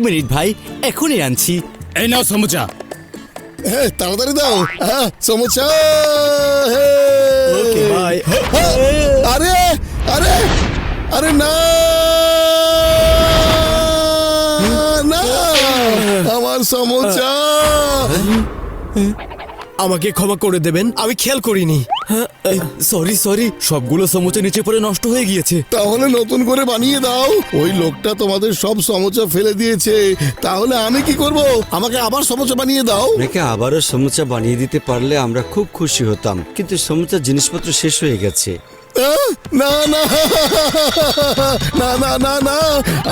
Minute ভাই, এখনই আনছি। এই নাও সমুচা। হ্যাঁ তাড়াতাড়ি দাও। হ্যাঁ সমুচা। ওকে ভাই। আরে আরে আরে না না, আমার সমুচা। আমাকে ক্ষমা করে দেবেন, আমি খেয়াল করিনি। সরি সরি, সবগুলো সমুচা নিচে পড়ে নষ্ট হয়ে গিয়েছে। তাহলে নতুন করে বানিয়ে দাও। ওই লোকটা তোমাদের সব সমুচা ফেলে দিয়েছে, তাহলে আমি কি করব? আমাকে আবার সমুচা বানিয়ে দাও। আপনাকে আবারও সমুচা বানিয়ে দিতে পারলে আমরা খুব খুশি হতাম, কিন্তু সমুচার জিনিসপত্র শেষ হয়ে গেছে। না না না না না না,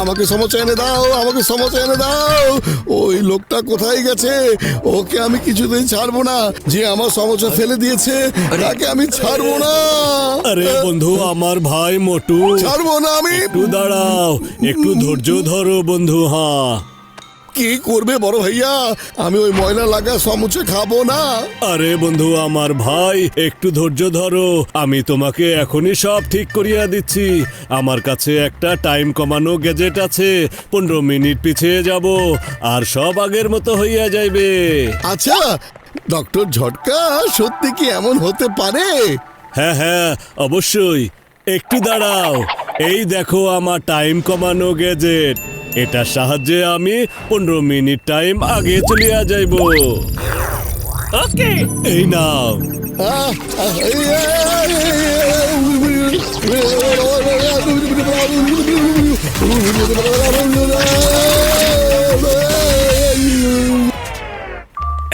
আমাকে সমস্যা এনে দাও, আমাকে সমস্যা এনে দাও। ওই লোকটা কোথায় গেছে? ওকে আমি কিছুতেই ছাড়বো না। যে আমার সমস্যা ফেলে দিয়েছে তাকে আমি ছাড়বো না। আরে বন্ধু, আমার ভাই মোটু, ছাড়বো না আমি। একটু দাঁড়াও, একটু ধৈর্য ধরো বন্ধু। হ্যাঁ, কি করবে বড় ভাইয়া? আমি ওই ময়লা লাগা সমুচা খাবো না। আরে বন্ধু আমার ভাই, একটু ধৈর্য ধরো, আমি তোমাকে এখনই সব ঠিক করিয়া দিচ্ছি। আমার কাছে একটা টাইম কমানো গ্যাজেট আছে, 15 মিনিট পিছিয়ে যাব আর সব আগের মতো হইয়া যাইবে। আচ্ছা ডক্টর ঝটকা, সত্যি কি এমন হতে পারে? হ্যাঁ হ্যাঁ অবশ্যই, একটু দাঁড়াও। এই দেখো আমার টাইম কমানো গ্যাজেট, এটার সাহায্যে আমি 15 মিনিট টাইম আগে চলিয়া যাইব। ওকে, এই নাও। আহ, আহ,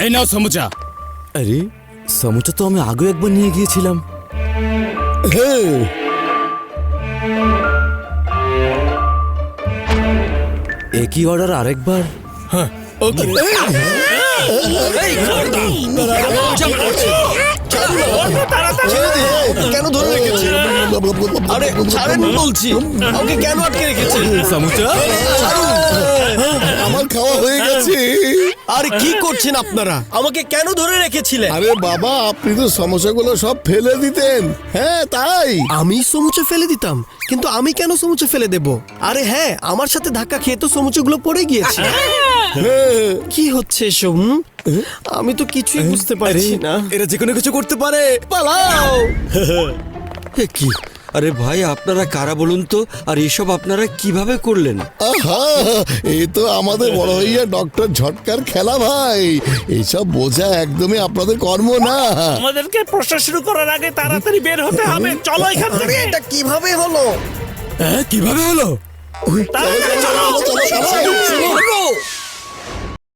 এই নাও সমুচা। আরে সমুচা তো আমি আগেও একবার নিয়ে গিয়েছিলাম। হ্যাঁ, একই অর্ডার আরেকবার। ওকে, কেন ধরে রেখেছে? আরে ছাড়েন বলছি, আমাকে কেন আটকে রেখেছে? সমুচা আমার খাওয়া হয়ে গেছে। আরে কি করছেন আপনারা? আমাকে কেন ধরে রেখেছিলেন? আরে বাবা, আপনি তো সমস্যাগুলো সব ফেলে দিতেন। হ্যাঁ তাই। আমি সমুচা ফেলে দিতাম, কিন্তু আমি কেন সমুচা ফেলে দেব? আরে হ্যাঁ, আমার সাথে ধাক্কা খেয়ে তো সমুচাগুলো পড়ে গিয়েছে। হ্যাঁ, কি হচ্ছে এসব? আমি তো কিছুই বুঝতে পারছি না। এরা যে কোনো কিছু করতে পারে, পালাও। এ কি? আরে ভাই, আপনারা কারা বলুন তো? আর এসব আপনারা কিভাবে করলেন? আহা, এই তো আমাদের বড় ভাইয়া ডক্টর ঝটকার খেলা ভাই। এইসব বোঝা একদমই আপনাদের কর্ম না। আমাদেরকে প্রশ্ন শুরু করার আগে তাড়াতাড়ি বের হতে হবে। চলো এখান থেকে। এটা কিভাবে হলো? কিভাবে হলো? তাড়াতাড়ি চলো। চলো, চলো, চলো, চলো।